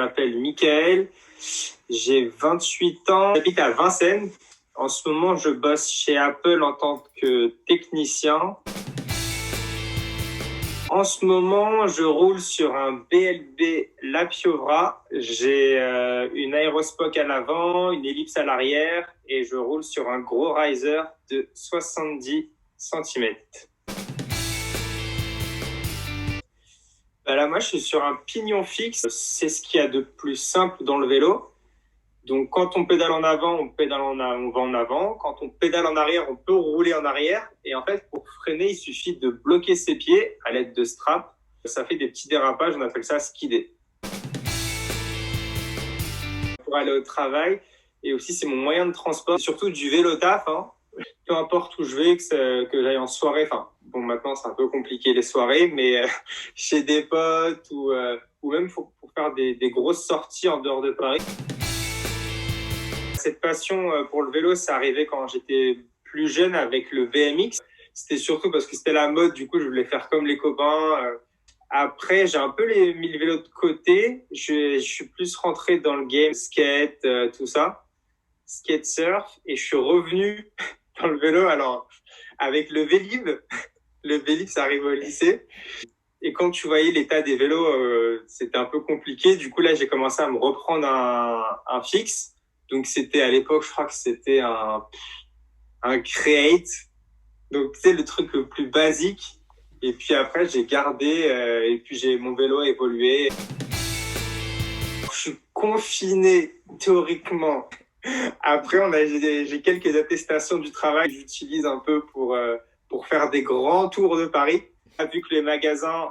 m'appelle Michael, j'ai 28 ans, j'habite à Vincennes. En ce moment, je bosse chez Apple en tant que technicien. En ce moment, je roule sur un BLB La Piovra. J'ai une aérospoke à l'avant, une ellipse à l'arrière et je roule sur un gros riser de 70 cm. Là, moi, je suis sur un pignon fixe. C'est ce qu'il y a de plus simple dans le vélo. Donc, quand on pédale en avant, on va en avant. Quand on pédale en arrière, on peut rouler en arrière. Et en fait, pour freiner, il suffit de bloquer ses pieds à l'aide de straps. Ça fait des petits dérapages, on appelle ça skidder. Pour aller au travail, et aussi c'est mon moyen de transport, surtout du vélo taf. Peu importe où je vais, que j'aille en soirée. Bon, maintenant c'est un peu compliqué les soirées, mais chez des potes ou même pour faire des grosses sorties en dehors de Paris. Cette passion pour le vélo, c'est arrivé quand j'étais plus jeune avec le BMX. C'était surtout parce que c'était la mode, du coup je voulais faire comme les copains. Après, j'ai un peu mis le vélo de côté. Je suis plus rentré dans le game skate, tout ça, skate surf, et je suis revenu dans le vélo. Alors avec le Vélib, le Vélib, ça arrive au lycée. Et quand tu voyais l'état des vélos, c'était un peu compliqué. Du coup là, j'ai commencé à me reprendre un fixe. Donc c'était à l'époque, je crois que c'était un Create. Donc c'est le truc le plus basique. Et puis après, j'ai gardé et puis mon vélo a évolué. Je suis confiné théoriquement. Après, j'ai quelques attestations du travail que j'utilise un peu pour faire des grands tours de Paris. Vu que les magasins,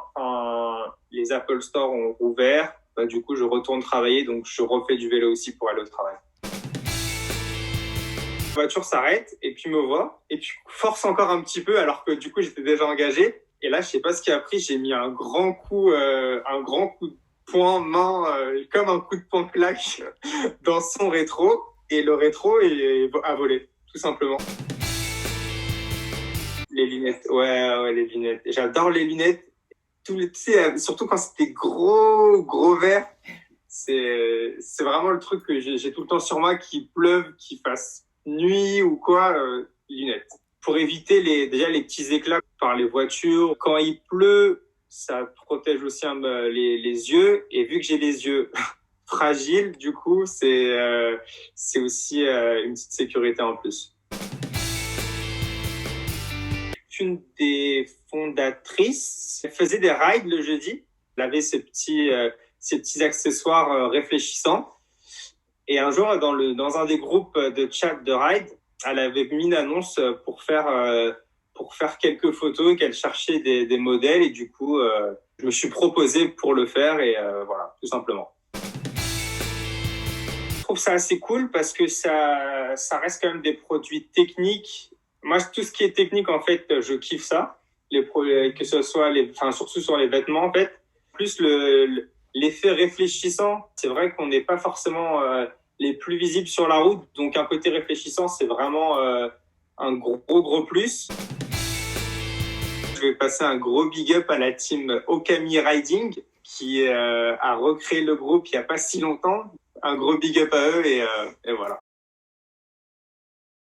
les Apple Store ont ouvert, du coup, je retourne travailler. Donc, je refais du vélo aussi pour aller au travail. La voiture s'arrête et puis me voit et puis force encore un petit peu alors que du coup, j'étais déjà engagé. Et là, je sais pas ce qui a pris, j'ai mis un grand coup de poing main, comme un coup de poing claque dans son rétro. Et le rétro a volé, tout simplement. Les lunettes, ouais, les lunettes. J'adore les lunettes. Tu sais, surtout quand c'était gros verre. C'est vraiment le truc que j'ai tout le temps sur moi, qu'il pleuve, qu'il fasse nuit ou quoi, lunettes. Pour éviter déjà les petits éclats par les voitures. Quand il pleut, ça protège aussi les yeux. Et vu que j'ai les yeux fragiles, du coup, c'est aussi une petite sécurité en plus. Une des fondatrices, elle faisait des rides le jeudi. Elle avait ces petits accessoires réfléchissants. Et un jour, dans un des groupes de chat de ride, elle avait mis une annonce pour faire quelques photos et qu'elle cherchait des modèles. Et du coup, je me suis proposé pour le faire et voilà, tout simplement. Je trouve ça assez cool parce que ça reste quand même des produits techniques. Moi, tout ce qui est technique, en fait, je kiffe ça. Que ce soit surtout sur les vêtements, en fait. Plus l'effet réfléchissant, c'est vrai qu'on n'est pas forcément les plus visibles sur la route. Donc, un côté réfléchissant, c'est vraiment un gros plus. Je vais passer un gros big up à la team Okami Riding qui a recréé le groupe il n'y a pas si longtemps. Un gros big up à eux et voilà.